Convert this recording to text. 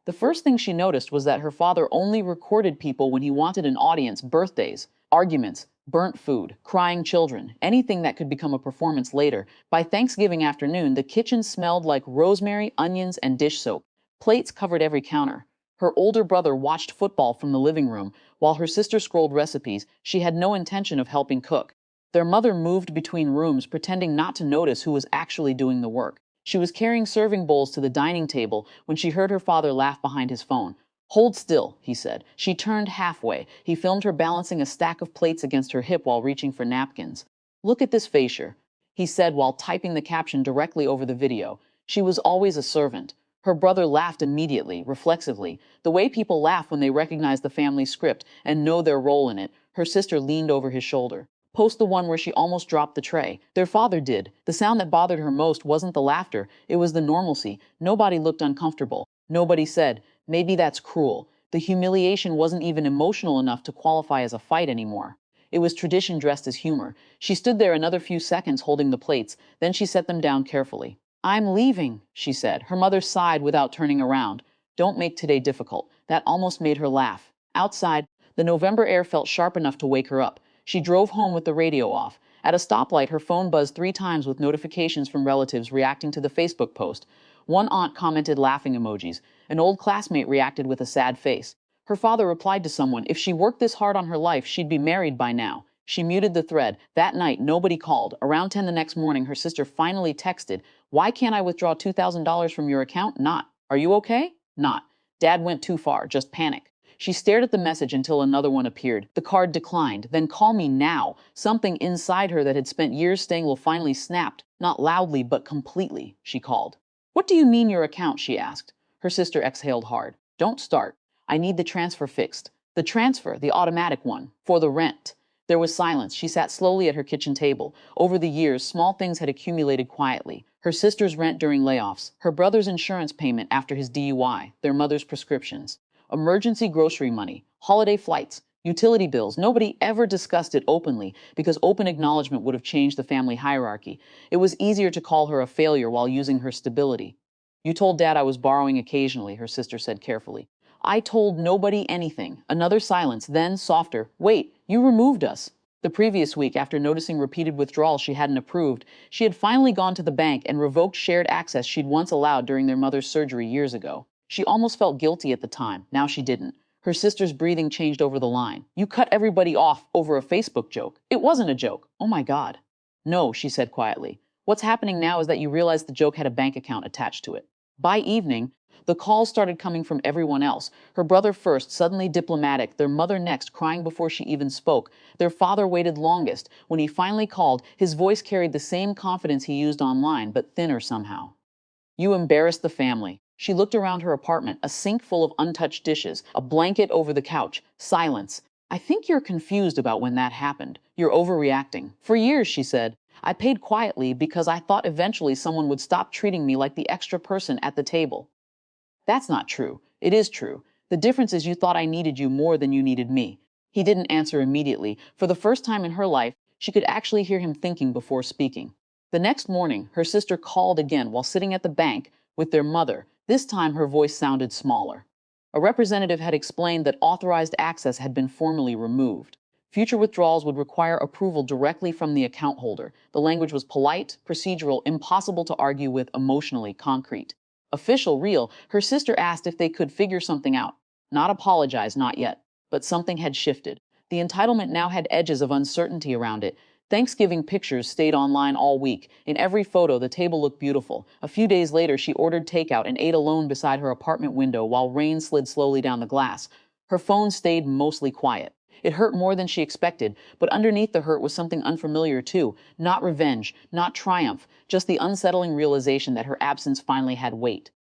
The first thing she noticed was that her father only recorded people when he wanted an audience: birthdays, arguments, burnt food, crying children, anything that could become a performance later. By Thanksgiving afternoon, the kitchen smelled like rosemary, onions, and dish soap. Plates covered every counter. Her older brother watched football from the living room, while her sister scrolled recipes. She had no intention of helping cook. Their mother moved between rooms, pretending not to notice who was actually doing the work. She was carrying serving bowls to the dining table when she heard her father laugh behind his phone. "Hold still," he said. She turned halfway. He filmed her balancing a stack of plates against her hip while reaching for napkins. "Look at this facial," he said while typing the caption directly over the video. "She was always a servant." Her brother laughed immediately, reflexively, the way people laugh when they recognize the family script and know their role in it. Her sister leaned over his shoulder. "Post the one where she almost dropped the tray." Their father did. The sound that bothered her most wasn't the laughter, it was the normalcy. Nobody looked uncomfortable. Nobody said, "Maybe that's cruel." The humiliation wasn't even emotional enough to qualify as a fight anymore. It was tradition dressed as humor. She stood there another few seconds holding the plates, then she set them down carefully. "I'm leaving," she said. Her mother sighed without turning around. "Don't make today difficult." That almost made her laugh. Outside, the November air felt sharp enough to wake her up. She drove home with the radio off. At a stoplight, her phone buzzed 3 times with notifications from relatives reacting to the Facebook post. One aunt commented laughing emojis. An old classmate reacted with a sad face. Her father replied to someone, "If she worked this hard on her life, she'd be married by now." She muted the thread. That night, nobody called. Around 10 the next morning, her sister finally texted, "Why can't I withdraw $2,000 from your account? Not. Are you okay? Not. Dad went too far. Just panic." She stared at the message until another one appeared. The card declined. Then "call me now." Something inside her that had spent years staying will finally snapped. Not loudly, but completely. She called. "What do you mean your account?" she asked. Her sister exhaled hard. "Don't start. I need the transfer fixed." "The transfer, the automatic one, for the rent." There was silence. She sat slowly at her kitchen table. Over the years, small things had accumulated quietly. Her sister's rent during layoffs, her brother's insurance payment after his DUI, their mother's prescriptions, emergency grocery money, holiday flights, utility bills. Nobody ever discussed it openly because open acknowledgement would have changed the family hierarchy. It was easier to call her a failure while using her stability. "You told Dad I was borrowing occasionally," her sister said carefully. "I told nobody anything." Another silence, then softer. "Wait, you removed us." The previous week, after noticing repeated withdrawals she hadn't approved, she had finally gone to the bank and revoked shared access she'd once allowed during their mother's surgery years ago. She almost felt guilty at the time. Now she didn't. Her sister's breathing changed over the line. "You cut everybody off over a Facebook joke." "It wasn't a joke." "Oh my God." "No," she said quietly. "What's happening now is that you realize the joke had a bank account attached to it." By evening, the calls started coming from everyone else. Her brother first, suddenly diplomatic, their mother next, crying before she even spoke. Their father waited longest. When he finally called, his voice carried the same confidence he used online, but thinner somehow. "You embarrassed the family." She looked around her apartment, a sink full of untouched dishes, a blanket over the couch, silence. "I think you're confused about when that happened. You're overreacting." "For years," she said, "I paid quietly because I thought eventually someone would stop treating me like the extra person at the table." "That's not true." "It is true. The difference is you thought I needed you more than you needed me." He didn't answer immediately. For the first time in her life, she could actually hear him thinking before speaking. The next morning, her sister called again while sitting at the bank with their mother. This time her voice sounded smaller. A representative had explained that authorized access had been formally removed. Future withdrawals would require approval directly from the account holder. The language was polite, procedural, impossible to argue with, emotionally concrete. Official, real. Her sister asked if they could figure something out. Not apologize, not yet. But something had shifted. The entitlement now had edges of uncertainty around it. Thanksgiving pictures stayed online all week. In every photo, the table looked beautiful. A few days later, she ordered takeout and ate alone beside her apartment window while rain slid slowly down the glass. Her phone stayed mostly quiet. It hurt more than she expected, but underneath the hurt was something unfamiliar too. Not revenge, not triumph, just the unsettling realization that her absence finally had weight.